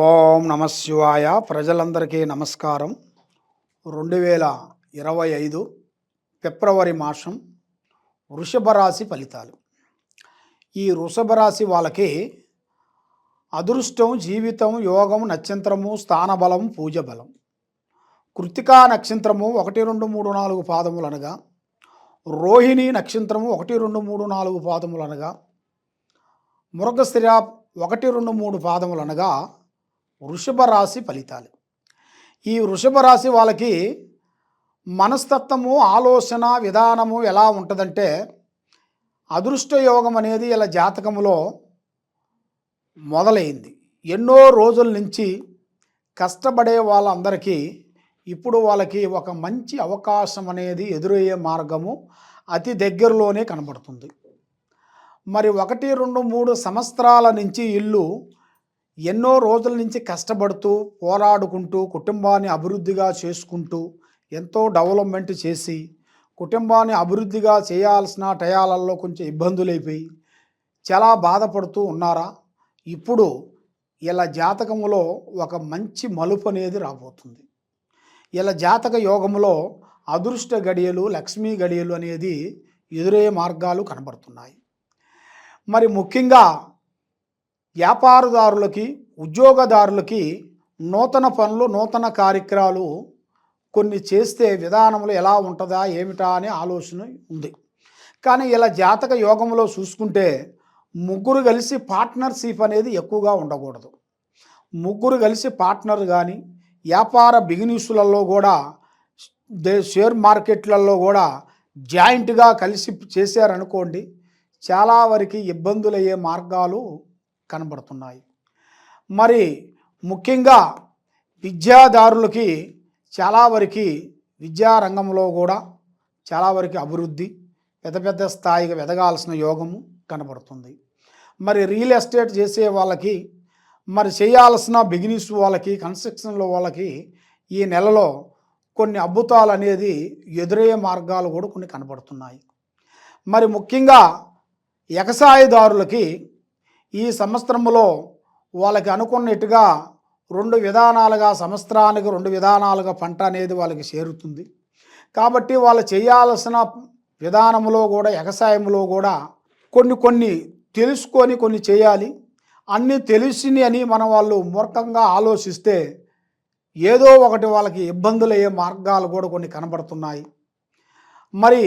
ఓం నమ శివాయ. ప్రజలందరికీ నమస్కారం. 2025 ఫిబ్రవరి మాసం వృషభ రాశి ఫలితాలు. ఈ వృషభ రాశి వాళ్ళకి అదృష్టం, జీవితం, యోగం, నక్షత్రము, స్థానబలం, పూజ బలం. కృత్తికా నక్షత్రము 1, 2, 3, 4 పాదములు అనగా, రోహిణి నక్షత్రము 1, 2, 3, 4 పాదములు అనగా, మృగశిర 1, 2, 3 పాదములు అనగా వృషభ రాశి ఫలితాలు. ఈ వృషభ రాశి వాళ్ళకి మనస్తత్వము, ఆలోచన విధానము ఎలా ఉంటుందంటే, అదృష్ట యోగం అనేది ఇలా జాతకములో మొదలైంది. ఎన్నో రోజుల నుంచి కష్టపడే వాళ్ళందరికీ ఇప్పుడు వాళ్ళకి ఒక మంచి అవకాశం అనేది ఎదురయ్యే మార్గము అతి దగ్గరలోనే కనబడుతుంది. మరి 1, 2, 3 సంవత్సరాల నుంచి ఇల్లు ఎన్నో రోజుల నుంచి కష్టపడుతూ, పోరాడుకుంటూ, కుటుంబాన్ని అభివృద్ధిగా చేసుకుంటూ, ఎంతో డెవలప్మెంట్ చేసి, కుటుంబాన్ని అభివృద్ధిగా చేయాల్సిన టయాలలో కొంచెం ఇబ్బందులైపోయి చాలా బాధపడుతూ ఉన్నారా? ఇప్పుడు ఇలా జాతకములో ఒక మంచి మలుపు అనేది రాబోతుంది. ఇలా జాతక యోగములో అదృష్ట గడియలు, లక్ష్మీ గడియలు అనేది ఎదురయ్యే మార్గాలు కనబడుతున్నాయి. మరి ముఖ్యంగా వ్యాపారదారులకి, ఉద్యోగదారులకి నూతన పనులు, నూతన కార్యక్రమాలు కొన్ని చేస్తే విధానంలో ఎలా ఉంటుందా ఏమిటా అనే ఆలోచన ఉంది. కానీ ఇలా జాతక యోగంలో చూసుకుంటే ముగ్గురు కలిసి పార్ట్నర్షిప్ అనేది ఎక్కువగా ఉండకూడదు. ముగ్గురు కలిసి పార్ట్నర్ కానీ, వ్యాపార బిజినెస్లలో కూడా, షేర్ మార్కెట్లలో కూడా జాయింట్గా కలిసి చేశారనుకోండి, చాలా వరకు ఇబ్బందులయ్యే మార్గాలు కనబడుతున్నాయి. మరి ముఖ్యంగా విద్యాదారులకి చాలా వరకు విద్యారంగంలో కూడా చాలా వరకు అభివృద్ధి, పెద్ద పెద్ద స్థాయిగా ఎదగాల్సిన యోగము కనబడుతుంది. మరి రియల్ ఎస్టేట్ చేసే వాళ్ళకి, మరి చేయాల్సిన బిజినెస్ వాళ్ళకి, కన్స్ట్రక్షన్లో వాళ్ళకి ఈ నెలలో కొన్ని అద్భుతాలు అనేది ఎదురయ్యే మార్గాలు కూడా కొన్ని కనబడుతున్నాయి. మరి ముఖ్యంగా వ్యవసాయదారులకి ఈ సంవత్సరంలో వాళ్ళకి అనుకున్నట్టుగా 2 విధానాలుగా, సంవత్సరానికి 2 విధానాలుగా పంట అనేది వాళ్ళకి చేరుతుంది. కాబట్టి వాళ్ళు చేయాల్సిన విధానంలో కూడా, వ్యవసాయంలో కూడా కొన్ని తెలుసుకొని కొన్ని చేయాలి. అన్నీ తెలిసిని అని వాళ్ళు మూర్ఖంగా ఆలోచిస్తే ఏదో ఒకటి వాళ్ళకి ఇబ్బందులయ్యే మార్గాలు కూడా కొన్ని కనబడుతున్నాయి. మరి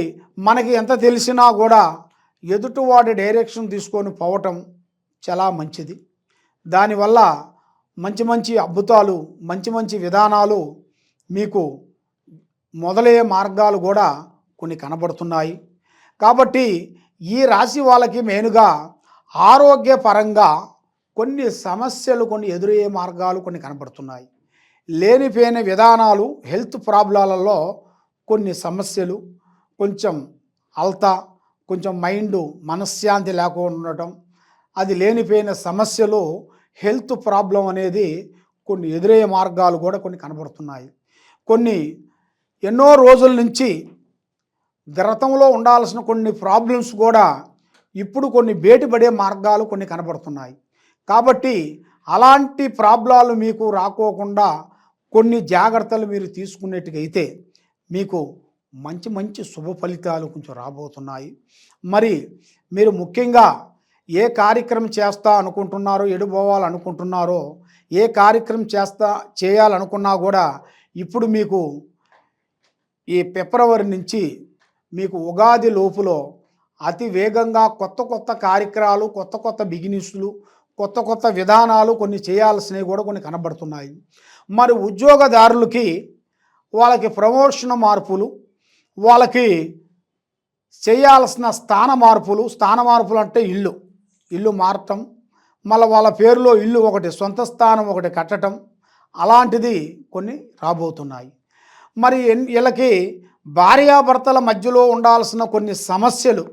మనకి ఎంత తెలిసినా కూడా ఎదుటివాడి డైరెక్షన్ తీసుకొని పోవటం చాలా మంచిది. దానివల్ల మంచి మంచి అద్భుతాలు, మంచి మంచి విధానాలు మీకు మొదలయ్యే మార్గాలు కూడా కొన్ని కనబడుతున్నాయి. కాబట్టి ఈ రాశి వాళ్ళకి మెయిన్గా ఆరోగ్యపరంగా కొన్ని సమస్యలు, కొన్ని ఎదురయ్యే మార్గాలు కొన్ని కనబడుతున్నాయి. లేనిపోయిన విధానాలు, హెల్త్ ప్రాబ్లాలలో కొన్ని సమస్యలు, కొంచెం అల్తా, కొంచెం మైండ్ మనశ్శాంతి లేకుండా ఉండటం, అది లేనిపోయిన సమస్యలు, హెల్త్ ప్రాబ్లం అనేది కొన్ని ఎదురయ్యే మార్గాలు కూడా కొన్ని కనబడుతున్నాయి. కొన్ని ఎన్నో రోజుల నుంచి గతంలో ఉండాల్సిన కొన్ని ప్రాబ్లమ్స్ కూడా ఇప్పుడు కొన్ని బయటపడే మార్గాలు కొన్ని కనబడుతున్నాయి. కాబట్టి అలాంటి ప్రాబ్లాలు మీకు రాకోకుండా కొన్ని జాగ్రత్తలు మీరు తీసుకునేట్టుగైతే మీకు మంచి మంచి శుభ ఫలితాలు కొంచెం రాబోతున్నాయి. మరి మీరు ముఖ్యంగా ఏ కార్యక్రమం చేస్తా అనుకుంటున్నారో, ఎడుపోవాలనుకుంటున్నారో, ఏ కార్యక్రమం చేయాలనుకున్నా కూడా ఇప్పుడు మీకు ఈ ఫిబ్రవరి నుంచి మీకు ఉగాది లోపులో అతి వేగంగా కొత్త కార్యక్రమాలు, కొత్త బిజినెస్లు, కొత్త విధానాలు కొన్ని చేయాల్సినవి కూడా కొన్ని కనబడుతున్నాయి. మరి ఉద్యోగదారులకి వాళ్ళకి ప్రమోషన్ మార్పులు, వాళ్ళకి చేయాల్సిన స్థాన మార్పులు అంటే ఇల్లు మారటం, మళ్ళీ వాళ్ళ పేరులో ఇల్లు ఒకటి, సొంత స్థానం ఒకటి కట్టడం, అలాంటిది కొన్ని రాబోతున్నాయి. మరి వీళ్ళకి భార్యాభర్తల మధ్యలో ఉండాల్సిన కొన్ని సమస్యలు,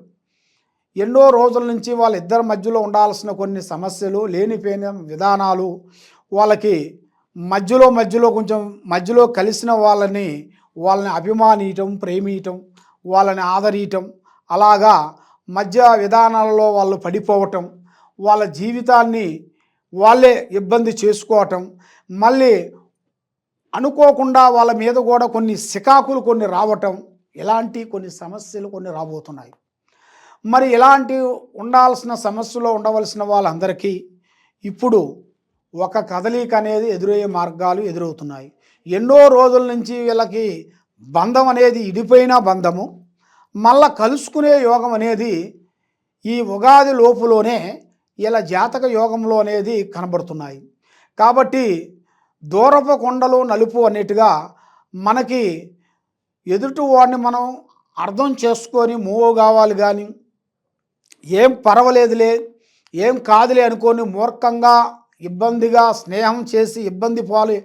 ఎన్నో రోజుల నుంచి వాళ్ళిద్దరి మధ్యలో ఉండాల్సిన కొన్ని సమస్యలు, లేనిపోయిన విధానాలు, వాళ్ళకి మధ్యలో కొంచెం మధ్యలో కలిసిన వాళ్ళని అభిమానించటం, ప్రేమించటం, వాళ్ళని ఆదరించటం, అలాగా మధ్య విధానాలలో వాళ్ళు పడిపోవటం, వాళ్ళ జీవితాన్ని వాళ్ళే ఇబ్బంది చేసుకోవటం, మళ్ళీ అనుకోకుండా వాళ్ళ మీద కూడా కొన్ని సికాకులు కొన్ని రావటం, ఇలాంటి కొన్ని సమస్యలు కొన్ని రాబోతున్నాయి. మరి ఇలాంటి ఉండాల్సిన సమస్యలో ఉండవలసిన వాళ్ళందరికీ ఇప్పుడు ఒక కదలిక అనేది ఎదురయ్యే మార్గాలు ఎదురవుతున్నాయి. ఎన్నో రోజుల నుంచి వీళ్ళకి బంధం అనేది ఇడిపోయిన బంధము మళ్ళా కలుసుకునే యోగం అనేది ఈ ఉగాది లోపులోనే ఇలా జాతక యోగంలో అనేది కనబడుతున్నాయి. కాబట్టి దూరపు కొండలు నలుపు అన్నట్టుగా మనకి ఎదుటి వాడిని మనం అర్థం చేసుకొని మూవ్ కావాలి, కానీ ఏం పర్వాలేదులే ఏం కాదులే అనుకొని మూర్ఖంగా ఇబ్బందిగా స్నేహం చేసి ఇబ్బంది పాలు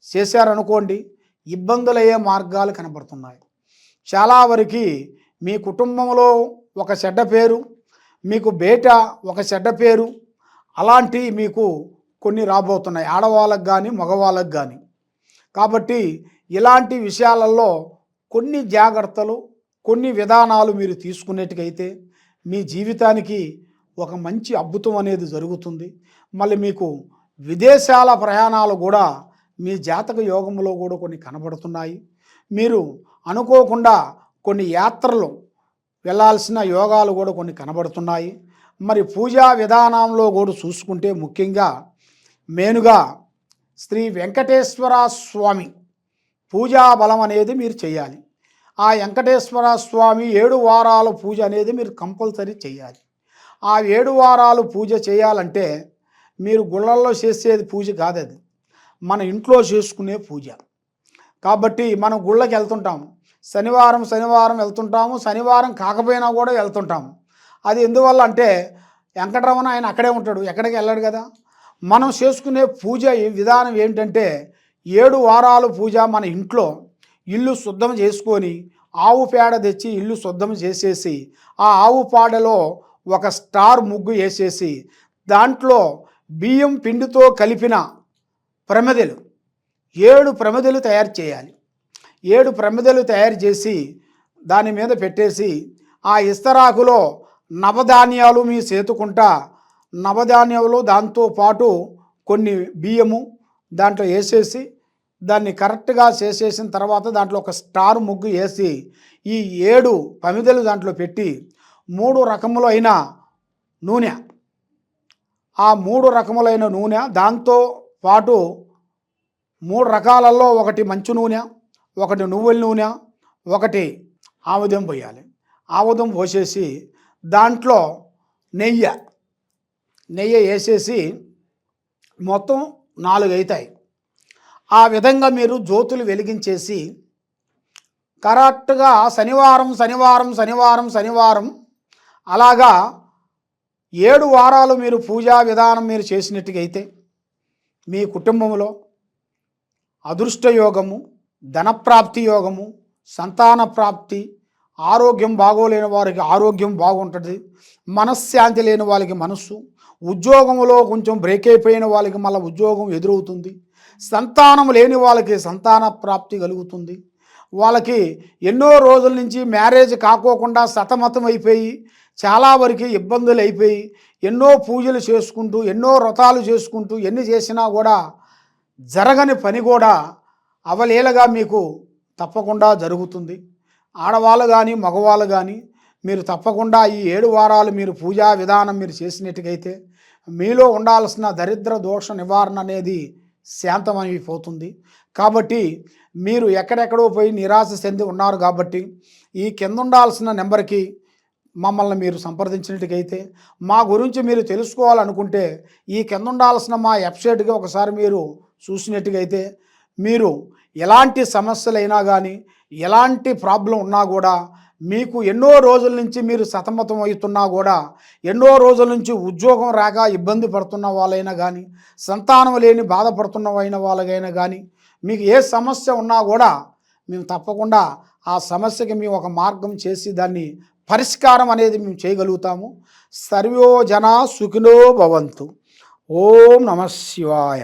చేశారనుకోండి, ఇబ్బందులయ్యే మార్గాలు కనబడుతున్నాయి. చాలా వరకు మీ కుటుంబంలో ఒక చెడ్డ పేరు, మీకు బయట ఒక చెడ్డ పేరు, అలాంటివి మీకు కొన్ని రాబోతున్నాయి, ఆడవాళ్ళకు కానీ మగవాళ్ళకు కానీ. కాబట్టి ఇలాంటి విషయాలలో కొన్ని జాగ్రత్తలు, కొన్ని విధానాలు మీరు తీసుకునేట్టుకైతే మీ జీవితానికి ఒక మంచి అద్భుతం అనేది జరుగుతుంది. మళ్ళీ మీకు విదేశాల ప్రయాణాలు కూడా మీ జాతక యోగంలో కూడా కొన్ని కనబడుతున్నాయి. మీరు అనుకోకుండా కొన్ని యాత్రలు వెళ్ళాల్సిన యోగాలు కూడా కొన్ని కనబడుతున్నాయి. మరి పూజా విధానంలో కూడా చూసుకుంటే ముఖ్యంగా మెయిన్గా శ్రీ వెంకటేశ్వర స్వామి పూజా బలం అనేది మీరు చేయాలి. ఆ వెంకటేశ్వర స్వామి 7 వారాల పూజ అనేది మీరు కంపల్సరీ చేయాలి. ఆ 7 వారాలు పూజ చేయాలంటే మీరు గుళ్ళల్లో చేసేది పూజ కాదు, అది మన ఇంట్లో చేసుకునే పూజ. కాబట్టి మనం గుళ్ళకి వెళ్తుంటాము, శనివారం వెళ్తుంటాము, శనివారం కాకపోయినా కూడా వెళ్తుంటాము. అది ఎందువల్ల అంటే వెంకటరమణ ఆయన అక్కడే ఉంటాడు, ఎక్కడికి వెళ్ళాడు కదా. మనం చేసుకునే పూజ విధానం ఏంటంటే 7 వారాలు పూజ మన ఇంట్లో ఇల్లు శుద్ధం చేసుకొని ఆవు పేడ తెచ్చి ఇల్లు శుద్ధం చేసేసి ఆ ఆవు పేడలో ఒక స్టార్ ముగ్గు వేసేసి దాంట్లో బియ్యం పిండితో కలిపిన ప్రమిదలు 7 ప్రమిదలు తయారు చేయాలి. 7 ప్రమిదలు తయారు చేసి దాని మీద పెట్టేసి ఆ ఇస్తరాకులో నవధాన్యాలు మీ చేతుకుంటా నవధాన్యాలు దాంతోపాటు కొన్ని బియ్యము దాంట్లో వేసేసి దాన్ని కరెక్ట్గా చేసేసిన తర్వాత దాంట్లో ఒక స్టార్ ముగ్గు వేసి ఈ 7 ప్రమిదలు దాంట్లో పెట్టి 3 రకములైన నూనె, ఆ 3 రకములైన నూనె దాంతో పాటు 3 రకాలలో ఒకటి మంచు నూనె, ఒకటి నువ్వుల నూనె, ఒకటి ఆముదం పోయాలి. ఆముదం పోసేసి దాంట్లో నెయ్యి వేసేసి మొత్తం 4 అవుతాయి. ఆ విధంగా మీరు జ్యోతులు వెలిగించేసి కరెక్ట్గా శనివారం అలాగా 7 వారాలు మీరు పూజా విధానం మీరు చేసినట్టుగా అయితే మీ కుటుంబంలో అదృష్ట యోగము, ధనప్రాప్తి యోగము, సంతాన ప్రాప్తి, ఆరోగ్యం బాగోలేని వారికి ఆరోగ్యం బాగుంటుంది, మనశ్శాంతి లేని వాళ్ళకి మనస్సు, ఉద్యోగంలో కొంచెం బ్రేక్ అయిపోయిన వాళ్ళకి మళ్ళీ ఉద్యోగం ఎదురవుతుంది, సంతానం లేని వాళ్ళకి సంతాన ప్రాప్తి కలుగుతుంది, వాళ్ళకి ఎన్నో రోజుల నుంచి మ్యారేజ్ కాకోకుండా సతమతం అయిపోయి చాలా వరకు ఇబ్బందులు అయిపోయి ఎన్నో పూజలు చేసుకుంటూ ఎన్నో వ్రతాలు చేసుకుంటూ ఎన్ని చేసినా కూడా జరగని పని కూడా అవలీలగా మీకు తప్పకుండా జరుగుతుంది. ఆడవాళ్ళు కానీ మగవాళ్ళు కానీ మీరు తప్పకుండా ఈ 7 వారాలు మీరు పూజా విధానం మీరు చేసినట్టుగైతే మీలో ఉండాల్సిన దరిద్ర దోష నివారణ అనేది శాంతమైపోతుంది. కాబట్టి మీరు ఎక్కడెక్కడో పోయి నిరాశ చెంది ఉన్నారు కాబట్టి ఈ కింద ఉండాల్సిన నెంబర్కి మమ్మల్ని మీరు సంప్రదించినట్టుగైతే మా గురించి మీరు తెలుసుకోవాలనుకుంటే ఈ కింద ఉండాల్సిన మా వెబ్సైట్కి ఒకసారి మీరు చూసినట్టుగైతే మీరు ఎలాంటి సమస్యలైనా కానీ ఎలాంటి ప్రాబ్లం ఉన్నా కూడా మీకు ఎన్నో రోజుల నుంచి మీరు సతమతం అవుతున్నా కూడా ఎన్నో రోజుల నుంచి ఉద్యోగం రాక ఇబ్బంది పడుతున్న వాళ్ళైనా కానీ సంతానం లేని బాధపడుతున్న వాళ్ళకైనా కానీ మీకు ఏ సమస్య ఉన్నా కూడా మేము తప్పకుండా ఆ సమస్యకి మేము ఒక మార్గం చేసి దాన్ని పరిష్కారం అనేది మేము చేయగలుగుతాము. సర్వో జనా సుఖినో భవంతు. ఓం నమః శివాయ.